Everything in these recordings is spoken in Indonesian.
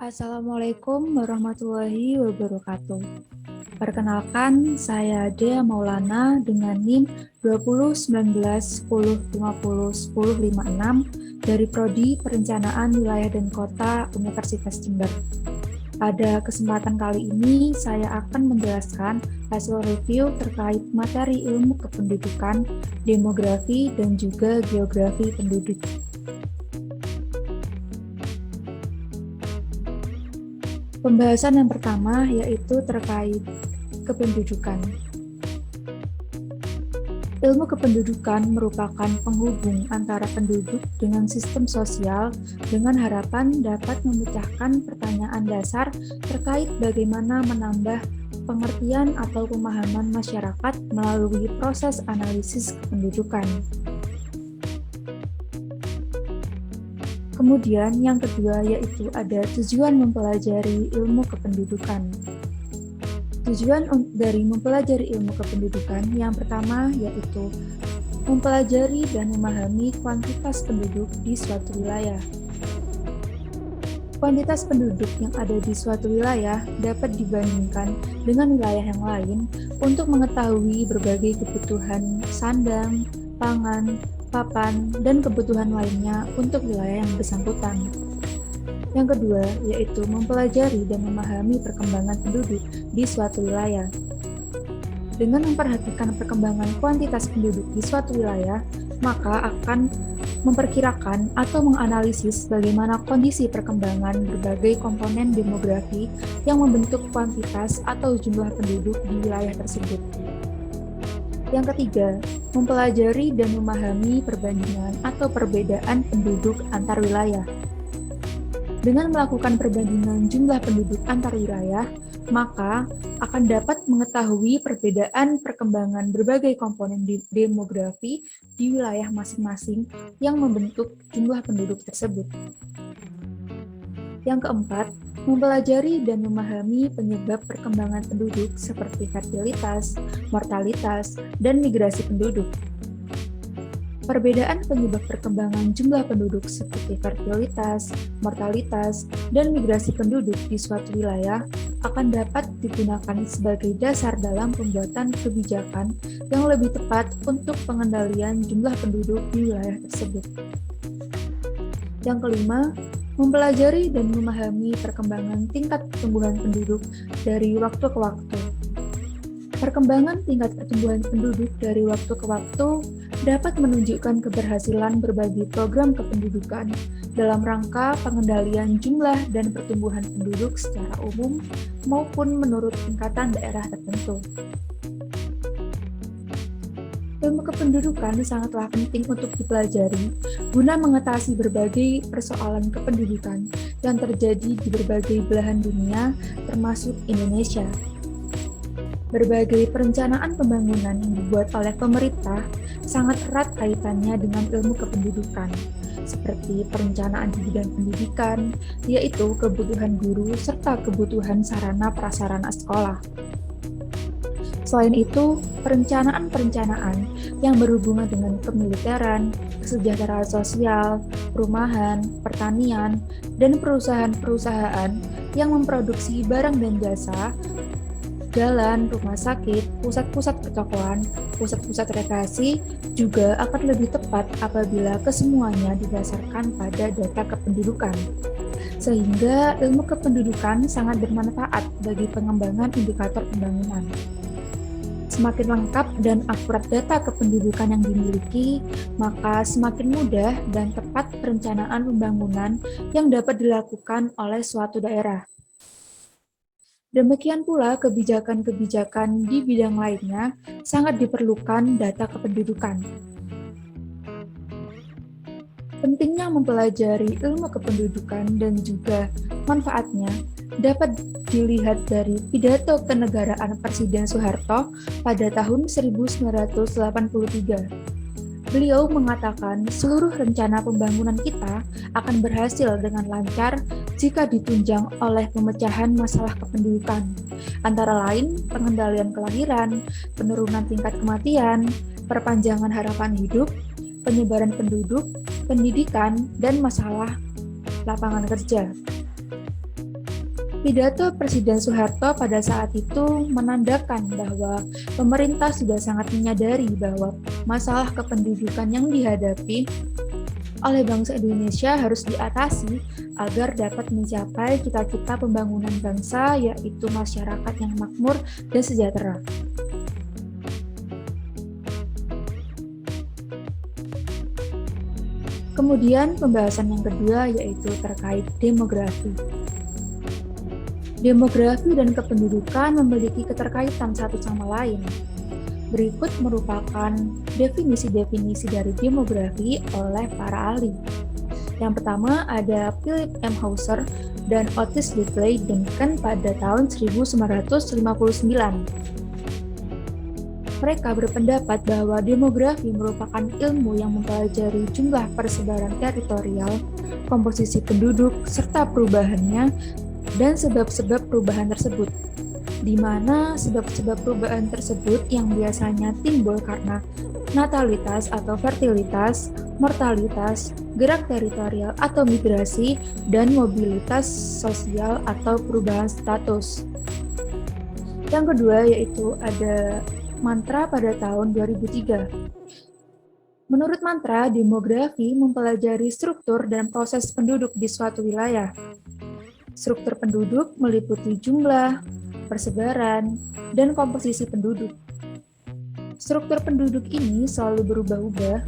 Assalamualaikum warahmatullahi wabarakatuh. Perkenalkan, saya Dea Maulana dengan NIM 201910501056 dari Prodi Perencanaan Wilayah dan Kota Universitas Jember. Pada kesempatan kali ini, saya akan menjelaskan hasil review terkait materi ilmu kependudukan, demografi, dan juga geografi penduduk. Pembahasan yang pertama yaitu terkait kependudukan. Ilmu kependudukan merupakan penghubung antara penduduk dengan sistem sosial dengan harapan dapat memecahkan pertanyaan dasar terkait bagaimana menambah pengertian atau pemahaman masyarakat melalui proses analisis kependudukan. Kemudian yang kedua yaitu ada tujuan mempelajari ilmu kependudukan. Tujuan dari mempelajari ilmu kependudukan yang pertama yaitu mempelajari dan memahami kuantitas penduduk di suatu wilayah. Kuantitas penduduk yang ada di suatu wilayah dapat dibandingkan dengan wilayah yang lain untuk mengetahui berbagai kebutuhan sandang, pangan, papan, dan kebutuhan lainnya untuk wilayah yang bersangkutan. Yang kedua, yaitu mempelajari dan memahami perkembangan penduduk di suatu wilayah. Dengan memperhatikan perkembangan kuantitas penduduk di suatu wilayah, maka akan memperkirakan atau menganalisis bagaimana kondisi perkembangan berbagai komponen demografi yang membentuk kuantitas atau jumlah penduduk di wilayah tersebut. Yang ketiga, mempelajari dan memahami perbandingan atau perbedaan penduduk antar wilayah. Dengan melakukan perbandingan jumlah penduduk antar wilayah, maka akan dapat mengetahui perbedaan perkembangan berbagai komponen demografi di wilayah masing-masing yang membentuk jumlah penduduk tersebut. Yang keempat, mempelajari dan memahami penyebab perkembangan penduduk seperti fertilitas, mortalitas, dan migrasi penduduk. Perbedaan penyebab perkembangan jumlah penduduk seperti fertilitas, mortalitas, dan migrasi penduduk di suatu wilayah akan dapat digunakan sebagai dasar dalam pembuatan kebijakan yang lebih tepat untuk pengendalian jumlah penduduk di wilayah tersebut. Yang kelima, mempelajari dan memahami perkembangan tingkat pertumbuhan penduduk dari waktu ke waktu. Perkembangan tingkat pertumbuhan penduduk dari waktu ke waktu dapat menunjukkan keberhasilan berbagai program kependudukan dalam rangka pengendalian jumlah dan pertumbuhan penduduk secara umum maupun menurut tingkatan daerah tertentu. Ilmu kependudukan sangatlah penting untuk dipelajari guna mengatasi berbagai persoalan kependudukan yang terjadi di berbagai belahan dunia, termasuk Indonesia. Berbagai perencanaan pembangunan yang dibuat oleh pemerintah sangat erat kaitannya dengan ilmu kependudukan, seperti perencanaan di bidang pendidikan, yaitu kebutuhan guru serta kebutuhan sarana prasarana sekolah. Selain itu, perencanaan-perencanaan yang berhubungan dengan kemiliteran, kesejahteraan sosial, perumahan, pertanian, dan perusahaan-perusahaan yang memproduksi barang dan jasa, jalan, rumah sakit, pusat-pusat pertokoan, pusat-pusat rekreasi juga akan lebih tepat apabila kesemuanya didasarkan pada data kependudukan. Sehingga ilmu kependudukan sangat bermanfaat bagi pengembangan indikator pembangunan. Semakin lengkap dan akurat data kependudukan yang dimiliki, maka semakin mudah dan tepat perencanaan pembangunan yang dapat dilakukan oleh suatu daerah. Demikian pula kebijakan-kebijakan di bidang lainnya sangat diperlukan data kependudukan. Pentingnya mempelajari ilmu kependudukan dan juga manfaatnya dapat dilihat dari pidato kenegaraan Presiden Soeharto pada tahun 1983. Beliau mengatakan seluruh rencana pembangunan kita akan berhasil dengan lancar jika ditunjang oleh pemecahan masalah kependudukan, antara lain pengendalian kelahiran, penurunan tingkat kematian, perpanjangan harapan hidup, penyebaran penduduk, pendidikan, dan masalah lapangan kerja. Pidato Presiden Soeharto pada saat itu menandakan bahwa pemerintah sudah sangat menyadari bahwa masalah kependudukan yang dihadapi oleh bangsa Indonesia harus diatasi agar dapat mencapai cita-cita pembangunan bangsa, yaitu masyarakat yang makmur dan sejahtera. Kemudian pembahasan yang kedua yaitu terkait demografi. Demografi dan kependudukan memiliki keterkaitan satu sama lain. Berikut merupakan definisi-definisi dari demografi oleh para ahli. Yang pertama ada Philip M. Hauser dan Otis Dudley Duncan pada tahun 1959. Mereka berpendapat bahwa demografi merupakan ilmu yang mempelajari jumlah persebaran teritorial, komposisi penduduk, serta perubahannya, dan sebab-sebab perubahan tersebut, di mana sebab-sebab perubahan tersebut yang biasanya timbul karena natalitas atau fertilitas, mortalitas, gerak teritorial atau migrasi, dan mobilitas sosial atau perubahan status. Yang kedua yaitu ada Mantra pada tahun 2003. Menurut Mantra, demografi mempelajari struktur dan proses penduduk di suatu wilayah. Struktur penduduk meliputi jumlah, persebaran, dan komposisi penduduk. Struktur penduduk ini selalu berubah-ubah,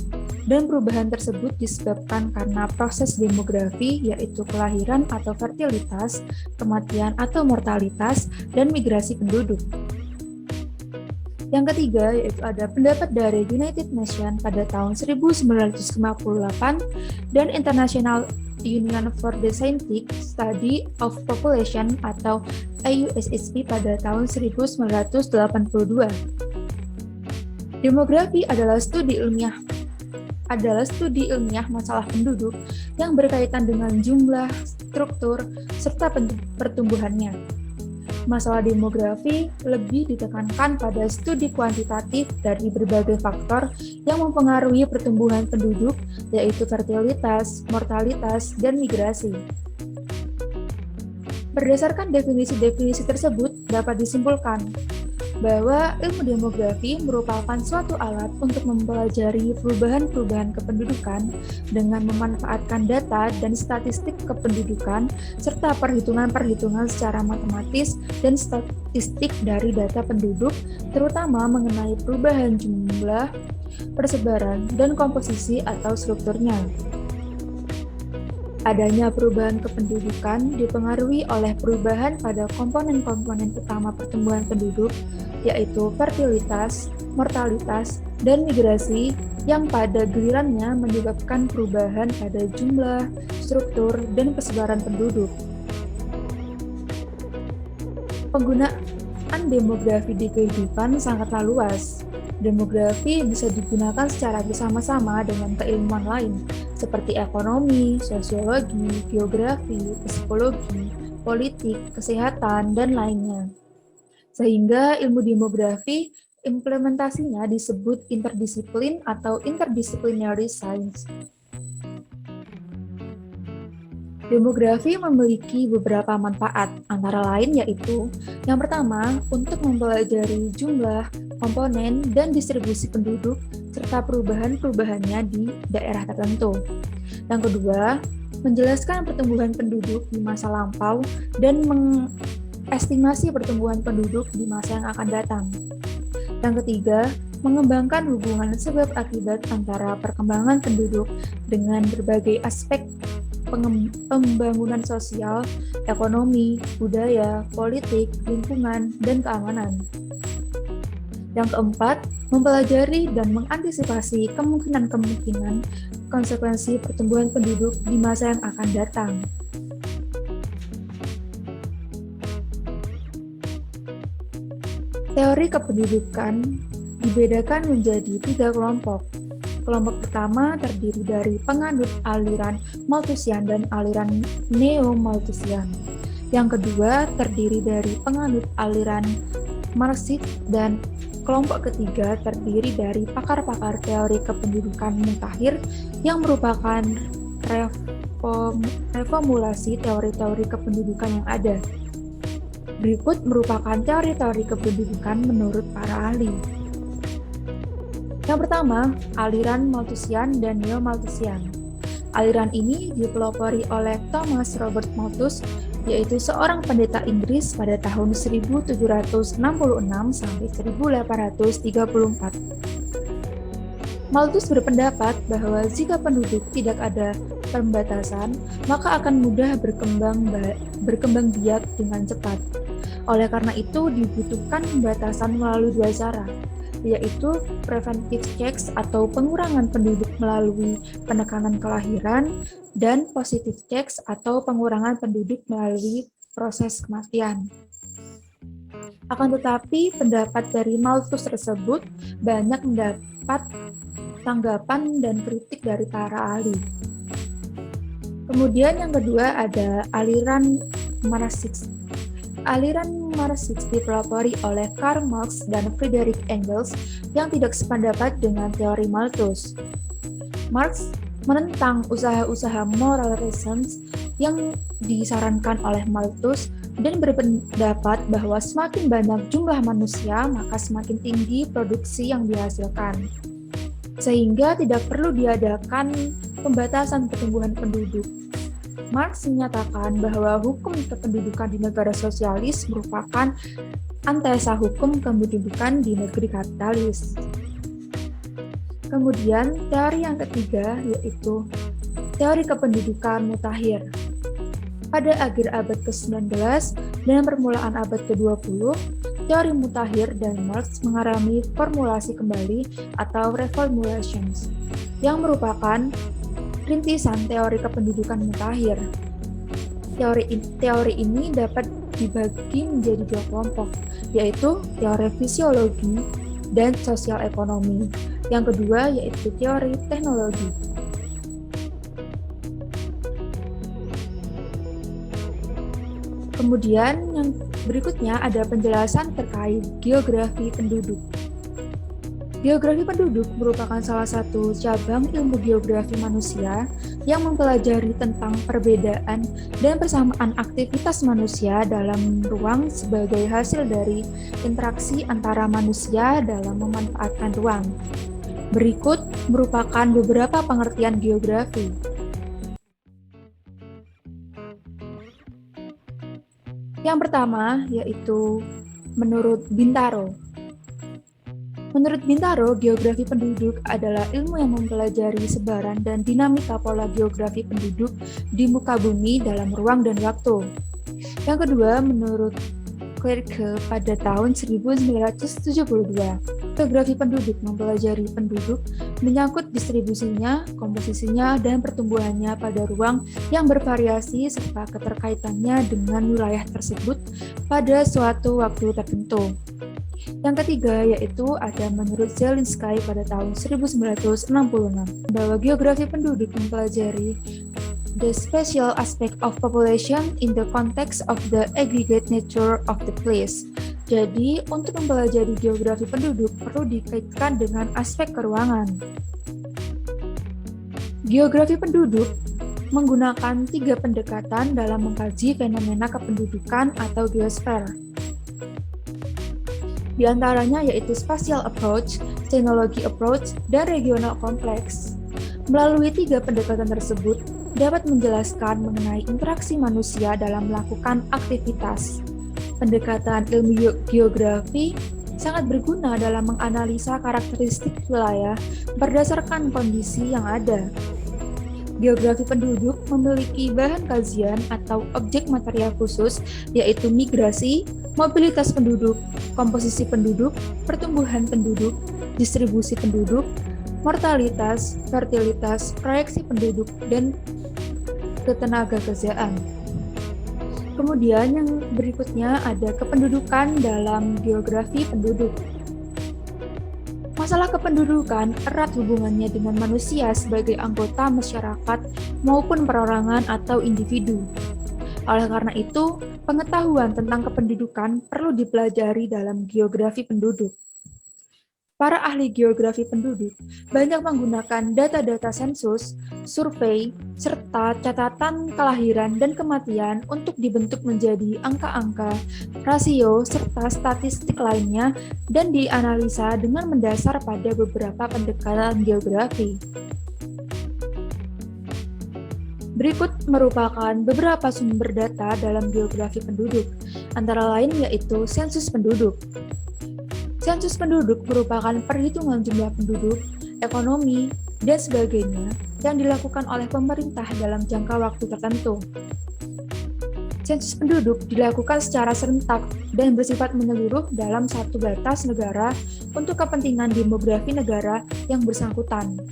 dan perubahan tersebut disebabkan karena proses demografi, yaitu kelahiran atau fertilitas, kematian atau mortalitas, dan migrasi penduduk. Yang ketiga yaitu ada pendapat dari United Nations pada tahun 1958 dan International Union for the Scientific Study of Population atau IUSSP pada tahun 1982. Demografi adalah studi ilmiah masalah penduduk yang berkaitan dengan jumlah, struktur, serta pertumbuhannya. Masalah demografi lebih ditekankan pada studi kuantitatif dari berbagai faktor yang mempengaruhi pertumbuhan penduduk, yaitu fertilitas, mortalitas, dan migrasi. Berdasarkan definisi-definisi tersebut, dapat disimpulkan bahwa ilmu demografi merupakan suatu alat untuk mempelajari perubahan-perubahan kependudukan dengan memanfaatkan data dan statistik kependudukan serta perhitungan-perhitungan secara matematis dan statistik dari data penduduk, terutama mengenai perubahan jumlah, persebaran, dan komposisi atau strukturnya. Adanya perubahan kependudukan dipengaruhi oleh perubahan pada komponen-komponen utama pertumbuhan penduduk, yaitu fertilitas, mortalitas, dan migrasi yang pada gilirannya menyebabkan perubahan pada jumlah, struktur, dan persebaran penduduk. Penggunaan demografi di kehidupan sangatlah luas. Demografi bisa digunakan secara bersama-sama dengan keilmuan lain, seperti ekonomi, sosiologi, geografi, psikologi, politik, kesehatan, dan lainnya. Sehingga ilmu demografi implementasinya disebut interdisiplin atau interdisciplinary science. Demografi memiliki beberapa manfaat, antara lain yaitu yang pertama, untuk mempelajari jumlah, komponen, dan distribusi penduduk, serta perubahan-perubahannya di daerah tertentu. Yang kedua, menjelaskan pertumbuhan penduduk di masa lampau dan mengestimasi pertumbuhan penduduk di masa yang akan datang. Yang ketiga, mengembangkan hubungan sebab akibat antara perkembangan penduduk dengan berbagai aspek pembangunan sosial, ekonomi, budaya, politik, lingkungan, dan keamanan. Yang keempat, mempelajari dan mengantisipasi kemungkinan-kemungkinan konsekuensi pertumbuhan penduduk di masa yang akan datang. Teori kependudukan dibedakan menjadi 3 kelompok. Kelompok pertama terdiri dari penganut aliran Malthusian dan aliran Neo-Malthusian. Yang kedua terdiri dari penganut aliran Marxist dan kelompok ketiga terdiri dari pakar-pakar teori kependudukan mutakhir yang merupakan reformulasi teori-teori kependudukan yang ada. Berikut merupakan teori-teori kependudukan menurut para ahli. Yang pertama, aliran Malthusian dan Neo-Malthusian. Aliran ini dipelopori oleh Thomas Robert Malthus, yaitu seorang pendeta Inggris pada tahun 1766 sampai 1834. Malthus berpendapat bahwa jika penduduk tidak ada pembatasan, maka akan mudah berkembang biak dengan cepat. Oleh karena itu, dibutuhkan pembatasan melalui dua cara, yaitu preventive checks atau pengurangan penduduk melalui penekanan kelahiran, dan positive checks atau pengurangan penduduk melalui proses kematian. Akan tetapi, pendapat dari Malthus tersebut banyak mendapat tanggapan dan kritik dari para ahli. Kemudian yang kedua ada aliran Marxist. Aliran Marxist dipelopori oleh Karl Marx dan Friedrich Engels yang tidak sependapat dengan teori Malthus. Marx menentang usaha-usaha moral reasons yang disarankan oleh Malthus dan berpendapat bahwa semakin banyak jumlah manusia, maka semakin tinggi produksi yang dihasilkan. Sehingga tidak perlu diadakan pembatasan pertumbuhan penduduk. Marx menyatakan bahwa hukum kependudukan di negara sosialis merupakan antitesa hukum kependudukan di negeri kapitalis. Kemudian, teori yang ketiga yaitu teori kependudukan mutakhir. Pada akhir abad ke-19 dan permulaan abad ke-20, teori mutakhir dan Marx mengalami formulasi kembali atau reformulations, yang merupakan rintisan teori kependudukan mutakhir. Teori ini dapat dibagi menjadi dua kelompok, yaitu teori fisiologi dan sosial ekonomi. Yang kedua yaitu teori teknologi. Kemudian yang berikutnya ada penjelasan terkait geografi penduduk. Geografi penduduk merupakan salah satu cabang ilmu geografi manusia yang mempelajari tentang perbedaan dan persamaan aktivitas manusia dalam ruang sebagai hasil dari interaksi antara manusia dalam memanfaatkan ruang. Berikut merupakan beberapa pengertian geografi. Yang pertama yaitu menurut Bintaro. Menurut Bintaro, geografi penduduk adalah ilmu yang mempelajari sebaran dan dinamika pola geografi penduduk di muka bumi dalam ruang dan waktu. Yang kedua, menurut Clerke pada tahun 1972, geografi penduduk mempelajari penduduk menyangkut distribusinya, komposisinya, dan pertumbuhannya pada ruang yang bervariasi serta keterkaitannya dengan wilayah tersebut pada suatu waktu tertentu. Yang ketiga yaitu ada menurut Zelinsky pada tahun 1966 bahwa geografi penduduk mempelajari the special aspect of population in the context of the aggregate nature of the place. Jadi, untuk mempelajari geografi penduduk perlu dikaitkan dengan aspek keruangan. Geografi penduduk menggunakan 3 pendekatan dalam mengkaji fenomena kependudukan atau geosfer. Di antaranya yaitu spatial approach, technology approach, dan regional complex. Melalui 3 pendekatan tersebut, dapat menjelaskan mengenai interaksi manusia dalam melakukan aktivitas. Pendekatan ilmu geografi sangat berguna dalam menganalisa karakteristik wilayah berdasarkan kondisi yang ada. Geografi penduduk memiliki bahan kajian atau objek material khusus, yaitu migrasi, mobilitas penduduk, komposisi penduduk, pertumbuhan penduduk, distribusi penduduk, mortalitas, fertilitas, proyeksi penduduk, dan ketenagakerjaan. Kemudian yang berikutnya ada kependudukan dalam geografi penduduk. Masalah kependudukan erat hubungannya dengan manusia sebagai anggota masyarakat maupun perorangan atau individu. Oleh karena itu, pengetahuan tentang kependudukan perlu dipelajari dalam geografi penduduk. Para ahli geografi penduduk banyak menggunakan data-data sensus, survei, serta catatan kelahiran dan kematian untuk dibentuk menjadi angka-angka, rasio, serta statistik lainnya dan dianalisa dengan mendasar pada beberapa pendekatan geografi. Berikut merupakan beberapa sumber data dalam geografi penduduk, antara lain yaitu sensus penduduk. Sensus penduduk merupakan perhitungan jumlah penduduk, ekonomi, dan sebagainya yang dilakukan oleh pemerintah dalam jangka waktu tertentu. Sensus penduduk dilakukan secara serentak dan bersifat menyeluruh dalam satu batas negara untuk kepentingan demografi negara yang bersangkutan.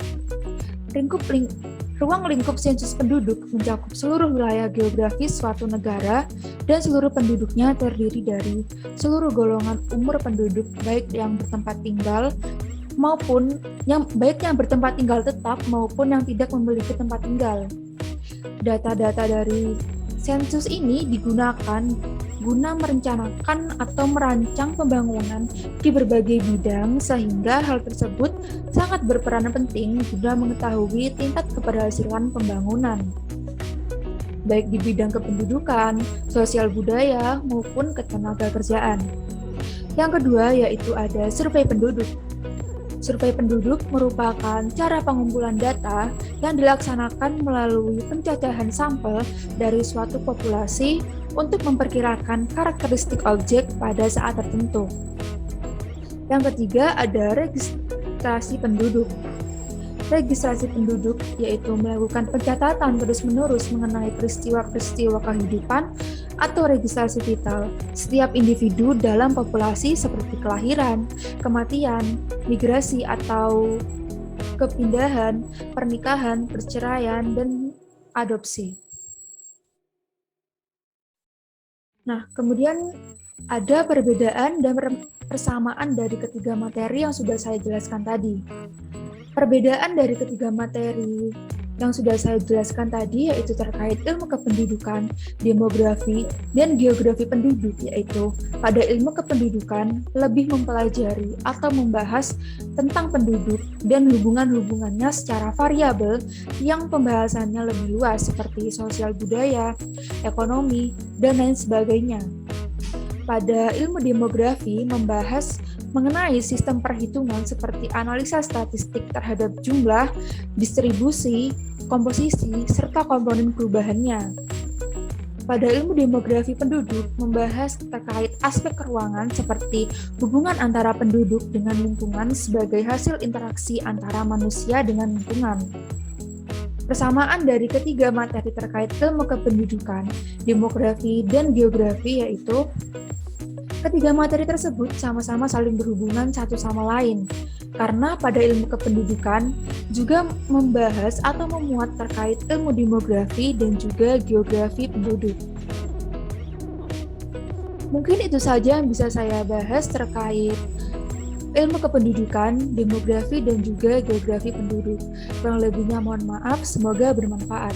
Ruang lingkup sensus penduduk mencakup seluruh wilayah geografis suatu negara dan seluruh penduduknya terdiri dari seluruh golongan umur penduduk baik yang bertempat tinggal bertempat tinggal tetap maupun yang tidak memiliki tempat tinggal. Data-data dari sensus ini digunakan guna merencanakan atau merancang pembangunan di berbagai bidang sehingga hal tersebut sangat berperan penting guna mengetahui tingkat keberhasilan pembangunan baik di bidang kependudukan, sosial budaya, maupun ketenagakerjaan. Yang kedua yaitu ada survei penduduk. Survei penduduk merupakan cara pengumpulan data yang dilaksanakan melalui pencacahan sampel dari suatu populasi untuk memperkirakan karakteristik objek pada saat tertentu. Yang ketiga ada registrasi penduduk. Registrasi penduduk yaitu melakukan pencatatan terus-menerus mengenai peristiwa-peristiwa kehidupan atau registrasi vital setiap individu dalam populasi seperti kelahiran, kematian, migrasi atau kepindahan, pernikahan, perceraian, dan adopsi. Nah, kemudian ada perbedaan dan persamaan dari ketiga materi yang sudah saya jelaskan tadi. Perbedaan dari ketiga materi yang sudah saya jelaskan tadi yaitu terkait ilmu kependudukan, demografi, dan geografi penduduk, yaitu pada ilmu kependudukan lebih mempelajari atau membahas tentang penduduk dan hubungan-hubungannya secara variabel yang pembahasannya lebih luas seperti sosial budaya, ekonomi, dan lain sebagainya. Pada ilmu demografi membahas mengenai sistem perhitungan seperti analisa statistik terhadap jumlah, distribusi, komposisi, serta komponen perubahannya. Pada ilmu demografi penduduk membahas terkait aspek keuangan seperti hubungan antara penduduk dengan lingkungan sebagai hasil interaksi antara manusia dengan lingkungan. Persamaan dari ketiga materi terkait ilmu kependudukan, demografi, dan geografi yaitu ketiga materi tersebut sama-sama saling berhubungan satu sama lain, karena pada ilmu kependudukan juga membahas atau memuat terkait ilmu demografi dan juga geografi penduduk. Mungkin itu saja yang bisa saya bahas terkait ilmu kependudukan, demografi, dan juga geografi penduduk. Kurang lebihnya mohon maaf, semoga bermanfaat.